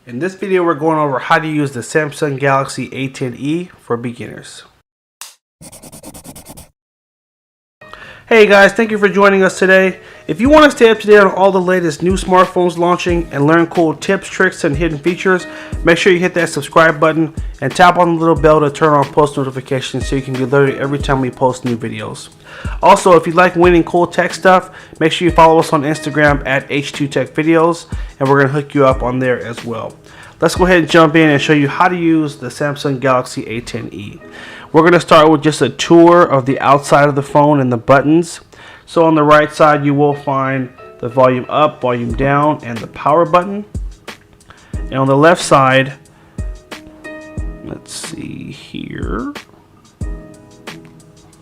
In this video, we're going over how to use the Samsung Galaxy A10e for beginners. Hey guys, thank you for joining us today. If you want to stay up to date on all the latest new smartphones launching and learn cool tips, tricks, and hidden features, make sure you hit that subscribe button and tap on the little bell to turn on post notifications so you can be alerted every time we post new videos. Also, if you like winning cool tech stuff, make sure you follow us on Instagram at H2TechVideos, and we're going to hook you up on there as well. Let's go ahead and jump in and show you how to use the Samsung Galaxy A10e. We're going to start with just a tour of the outside of the phone and the buttons. So on the right side, you will find the volume up, volume down, and the power button. And on the left side, let's see here.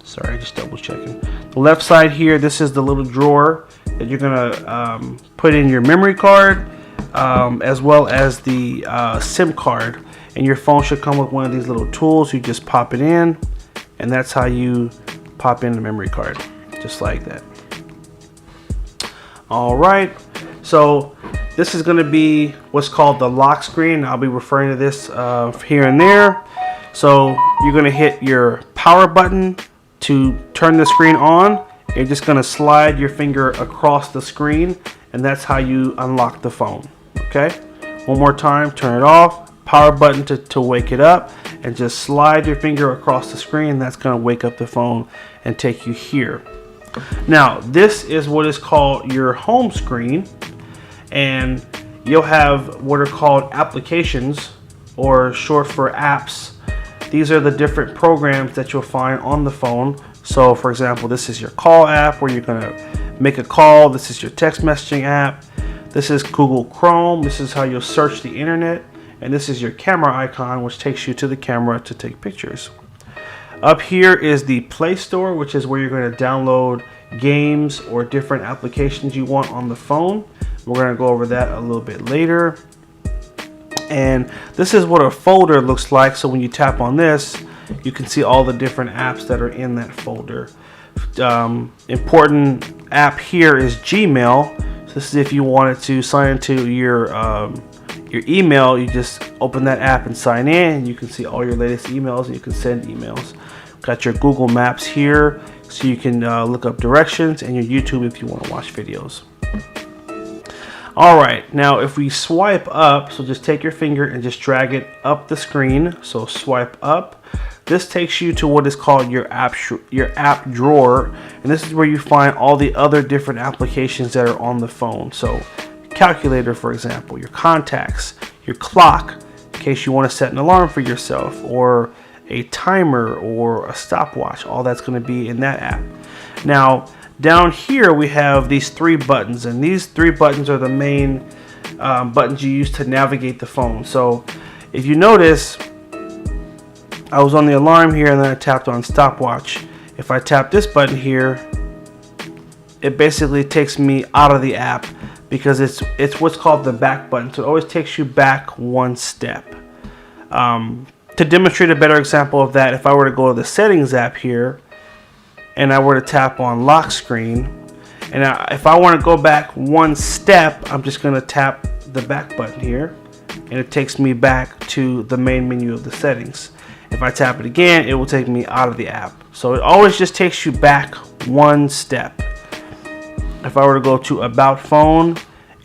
Sorry, just double checking. The left side here, this is the little drawer that you're going to put in your memory card, as well as the SIM card. And your phone should come with one of these little tools. You just pop it in, and that's how you pop in the memory card, just like that. All right, so this is going to be what's called the lock screen. I'll be referring to this here and there. So you're going to hit your power button to turn the screen on. You're just going to slide your finger across the screen, and that's how you unlock the phone. Okay, one more time, turn it off. Power button to wake it up, and just slide your finger across the screen. That's going to wake up the phone and take you here. Now this is what is called your home screen, and you'll have what are called applications, or short for apps. These are the different programs that you'll find on the phone. So for example, this is your call app where you're going to make a call. This is your text messaging app. This is Google Chrome. This is how you'll search the internet. And this is your camera icon, which takes you to the camera to take pictures. Up here is the Play Store, which is where you're going to download games or different applications you want on the phone. We're going to go over that a little bit later. And this is what a folder looks like. So when you tap on this, you can see all the different apps that are in that folder. Important app here is Gmail. So this is if you wanted to sign into your email. You just open that app and sign in, and you can see all your latest emails, and you can send emails. Got your Google Maps here, so you can look up directions, and your YouTube if you want to watch videos. Alright, now if we swipe up, so just take your finger and just drag it up the screen. So swipe up. This takes you to what is called your app drawer, and this is where you find all the other different applications that are on the phone. So calculator, for example, your contacts, your clock, in case you want to set an alarm for yourself, or a timer or a stopwatch. All that's going to be in that app. Now down here we have these three buttons, and these three buttons are the main buttons you use to navigate the phone. So if you notice, I was on the alarm here, and then I tapped on stopwatch. If I tap this button here, it basically takes me out of the app, because it's what's called the back button. So it always takes you back one step. To demonstrate a better example of that, if I were to go to the settings app here, and I were to tap on lock screen, and if I want to go back one step, I'm just going to tap the back button here, and it takes me back to the main menu of the settings. If I tap it again, it will take me out of the app. So it always just takes you back one step. If I were to go to About Phone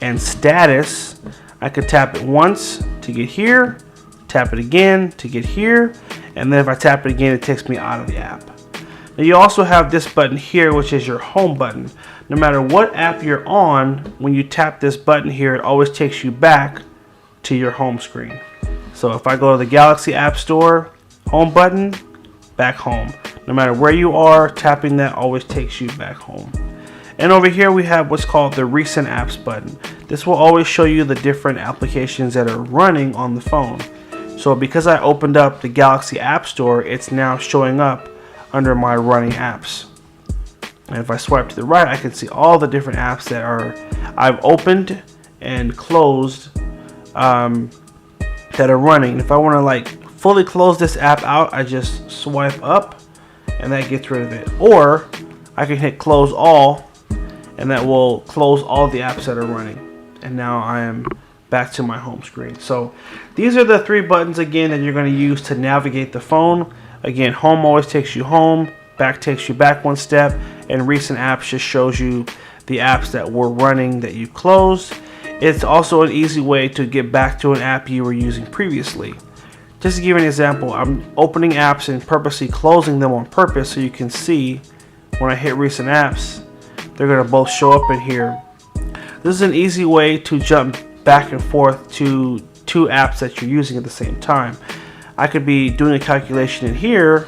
and Status, I could tap it once to get here, tap it again to get here, and then if I tap it again, it takes me out of the app. Now you also have this button here, which is your home button. No matter what app you're on, when you tap this button here, it always takes you back to your home screen. So if I go to the Galaxy App Store, home button, back home. No matter where you are, tapping that always takes you back home. And over here we have what's called the recent apps button. This will always show you the different applications that are running on the phone. So because I opened up the Galaxy App Store, it's now showing up under my running apps. And if I swipe to the right, I can see all the different apps that I've opened and closed that are running. If I want to like fully close this app out, I just swipe up, and that gets rid of it. Or I can hit close all, and that will close all the apps that are running. And now I am back to my home screen. So these are the 3 buttons again that you're going to use to navigate the phone. Again, home always takes you home, back takes you back 1 step, and recent apps just shows you the apps that were running that you closed. It's also an easy way to get back to an app you were using previously. Just to give you an example, I'm opening apps and purposely closing them on purpose so you can see when I hit recent apps, they're going to both show up in here. This is an easy way to jump back and forth to 2 apps that you're using at the same time. I could be doing a calculation in here,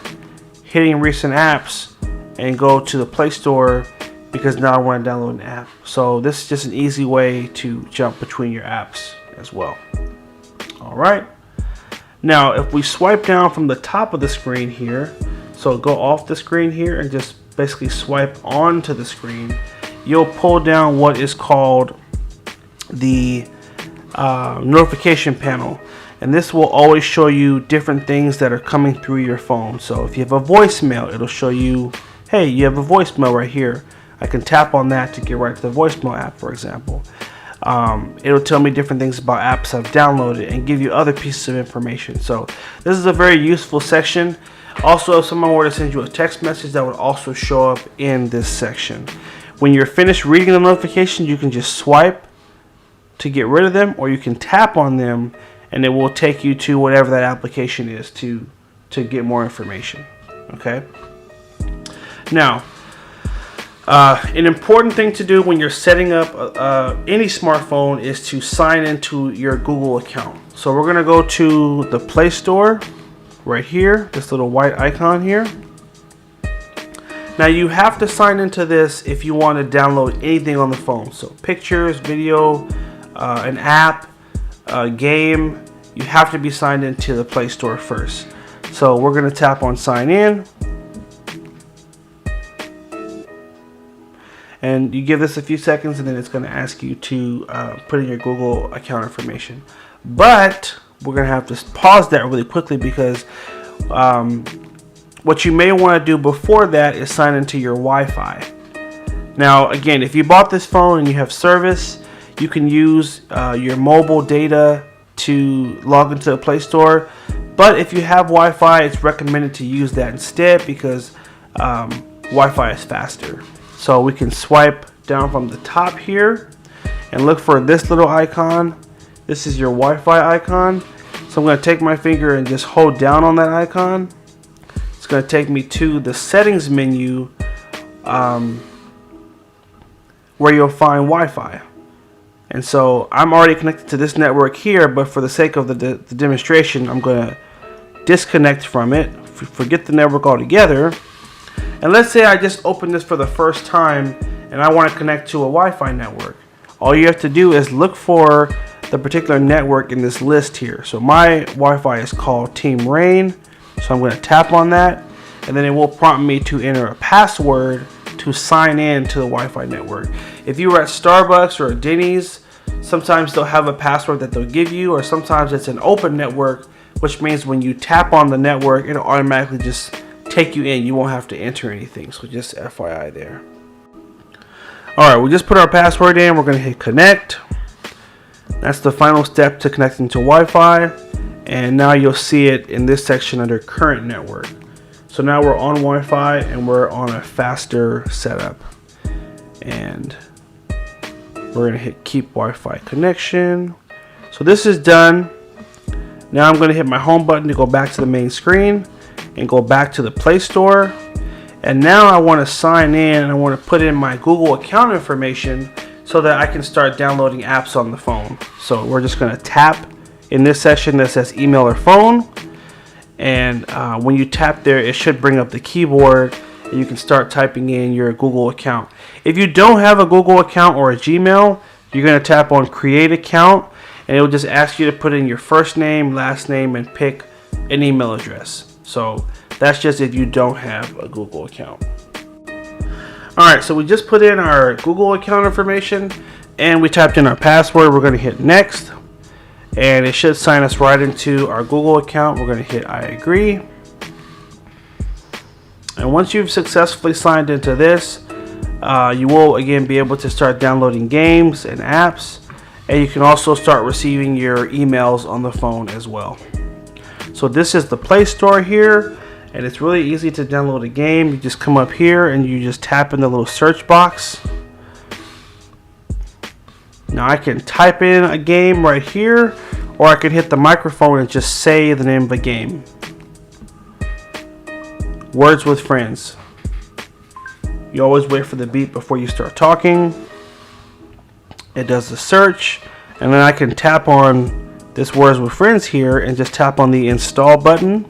hitting recent apps, and go to the Play Store because now I want to download an app. So this is just an easy way to jump between your apps as well. Alright. Now if we swipe down from the top of the screen here, so go off the screen here and just basically swipe onto the screen, you'll pull down what is called the notification panel, and this will always show you different things that are coming through your phone. So if you have a voicemail, it'll show you, hey, you have a voicemail right here. I can tap on that to get right to the voicemail app, for example. It'll tell me different things about apps I've downloaded and give you other pieces of information. So this is a very useful section. Also, if someone were to send you a text message, that would also show up in this section. When you're finished reading the notification, you can just swipe to get rid of them, or you can tap on them and it will take you to whatever that application is to get more information. Okay. Now, an important thing to do when you're setting up any smartphone is to sign into your Google account. So we're going to go to the Play Store right here, this little white icon here. Now you have to sign into this if you want to download anything on the phone. So pictures, video, an app, a game, you have to be signed into the Play Store first. So we're going to tap on sign in. And you give this a few seconds and then it's going to ask you to put in your Google account information. But we're going to have to pause that really quickly because what you may want to do before that is sign into your Wi-Fi. Now again, if you bought this phone and you have service, you can use your mobile data to log into the Play Store. But if you have Wi-Fi, it's recommended to use that instead because Wi-Fi is faster. So we can swipe down from the top here and look for this little icon. This is your Wi-Fi icon. So I'm going to take my finger and just hold down on that icon. It's going to take me to the settings menu where you'll find Wi-Fi. And so I'm already connected to this network here, but for the sake of the demonstration, I'm going to disconnect from it, forget the network altogether. And let's say I just opened this for the first time and I want to connect to a Wi-Fi network. All you have to do is look for the particular network in this list here. So my Wi-Fi is called Team Rain. So I'm going to tap on that and then it will prompt me to enter a password to sign in to the Wi-Fi network. If you were at Starbucks or Denny's, sometimes they'll have a password that they'll give you, or sometimes it's an open network, which means when you tap on the network, it'll automatically just take you in. You won't have to enter anything. So just FYI there. Alright, we just put our password in. We're going to hit connect. That's the final step to connecting to Wi-Fi. And now you'll see it in this section under current network. So now we're on Wi-Fi and we're on a faster setup. And we're going to hit keep Wi-Fi connection. So this is done. Now I'm going to hit my home button to go back to the main screen and go back to the Play Store. And now I want to sign in and I want to put in my Google account information so that I can start downloading apps on the phone. So we're just going to tap in this section that says email or phone. And when you tap there, it should bring up the keyboard and you can start typing in your Google account. If you don't have a Google account or a Gmail, you're going to tap on create account and it will just ask you to put in your first name, last name, and pick an email address. So that's just if you don't have a Google account. Alright, so we just put in our Google account information and we tapped in our password. We're going to hit next. And it should sign us right into our Google account. We're going to hit I agree. And once you've successfully signed into this, you will again be able to start downloading games and apps. and you can also start receiving your emails on the phone as well. So this is the Play Store here, and it's really easy to download a game. You just come up here and you just tap in the little search box. Now I can type in a game right here, or I can hit the microphone and just say the name of a game. Words with Friends. You always wait for the beep before you start talking. It does the search, and then I can tap on this Words with Friends here and just tap on the install button.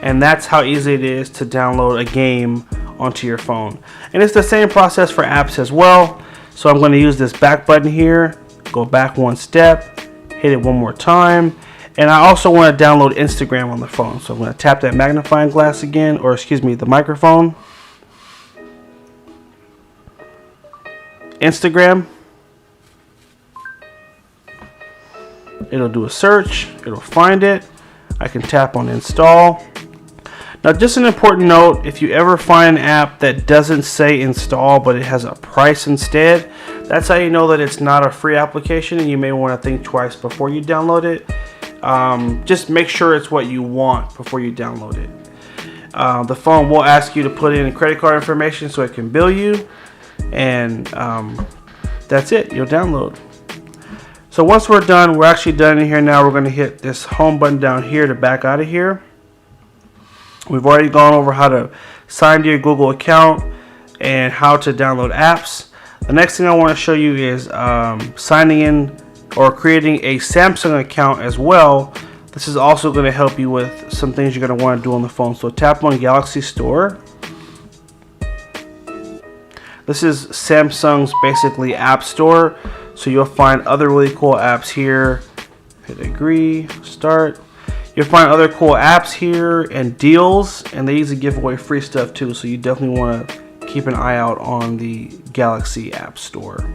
And that's how easy it is to download a game onto your phone. And it's the same process for apps as well. So I'm going to use this back button here, go back one step, hit it one more time. And I also want to download Instagram on the phone. So I'm going to tap that magnifying glass again, or excuse me, the microphone. Instagram. It'll do a search, it'll find it. I can tap on install. Now just an important note, if you ever find an app that doesn't say install but it has a price instead, that's how you know that it's not a free application, and you may want to think twice before you download it. Just make sure it's what you want before you download it. The phone will ask you to put in credit card information so it can bill you, and that's it, you'll download. So once we're done, we're actually done in here now. We're going to hit this home button down here to back out of here. We've already gone over how to sign to your Google account and how to download apps. The next thing I want to show you is signing in or creating a Samsung account as well. This is also going to help you with some things you're going to want to do on the phone. So tap on Galaxy Store. This is Samsung's basically app store. So you'll find other really cool apps here. Hit agree, start. You'll find other cool apps here and deals, and they usually give away free stuff too. So you definitely want to keep an eye out on the Galaxy App Store.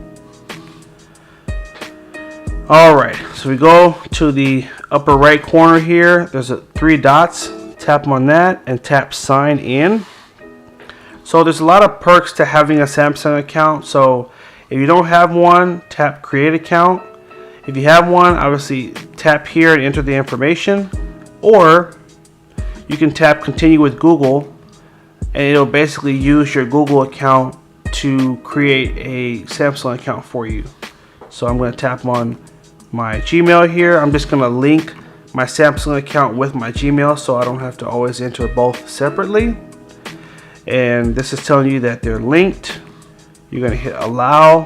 Alright, so we go to the upper right corner here. There's three dots. Tap on that and tap sign in. So there's a lot of perks to having a Samsung account. So if you don't have one, tap create account. If you have one, obviously tap here and enter the information, or you can tap continue with Google, and it'll basically use your Google account to create a Samsung account for you. So I'm going to tap on my Gmail here. I'm just going to link my Samsung account with my Gmail so I don't have to always enter both separately. And this is telling you that they're linked. You're going to hit allow.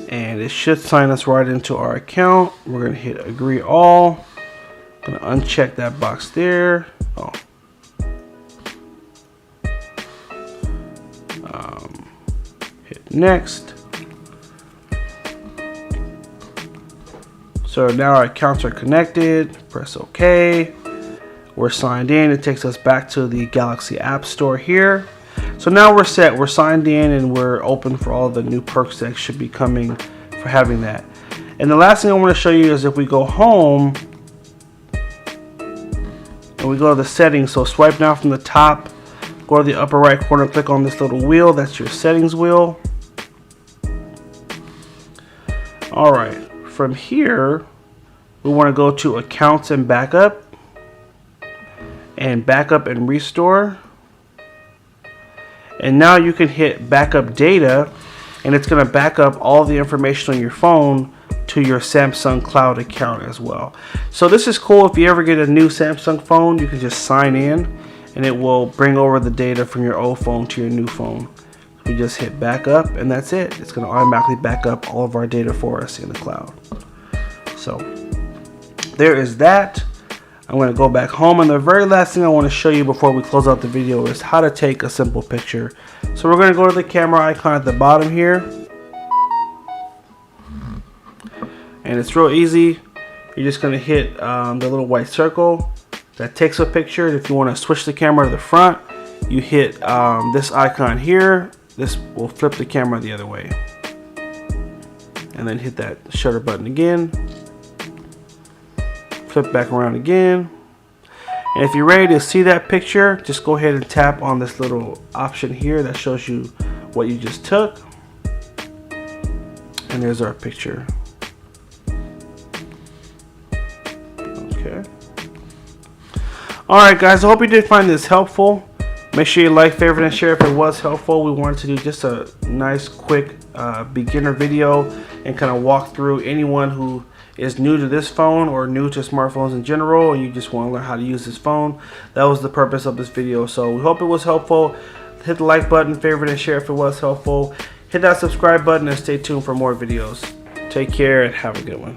And it should sign us right into our account. We're going to hit agree all. I'm going to uncheck that box there. Oh. Hit next. So now our accounts are connected. Press OK. We're signed in. It takes us back to the Galaxy App Store here. So now we're set. We're signed in and we're open for all the new perks that should be coming for having that. And the last thing I want to show you is if we go home and we go to the settings. So swipe down from the top, go to the upper right corner, click on this little wheel. That's your settings wheel. All right. From here, we want to go to accounts and backup and restore. And now you can hit backup data, and it's going to back up all the information on your phone to your Samsung Cloud account as well. So this is cool. If you ever get a new Samsung phone, you can just sign in and it will bring over the data from your old phone to your new phone. We just hit backup and that's it. It's going to automatically back up all of our data for us in the cloud. So there is that. I'm going to go back home, and the very last thing I want to show you before we close out the video is how to take a simple picture. So we're going to go to the camera icon at the bottom here, and it's real easy. You're just going to hit the little white circle that takes a picture. And if you want to switch the camera to the front, you hit this icon here. This will flip the camera the other way, and then hit that shutter button again. Flip back around again, And if you're ready to see that picture, just go ahead and tap on this little option here that shows you what you just took. And there's our picture. Okay. Alright guys, I hope you did find this helpful. Make sure you like, favorite, and share if it was helpful. We wanted to do just a nice, quick beginner video and kind of walk through anyone who is new to this phone or new to smartphones in general and you just want to learn how to use this phone. That was the purpose of this video. So we hope it was helpful. Hit the like button, favorite, and share if it was helpful. Hit that subscribe button and stay tuned for more videos. Take care and have a good one.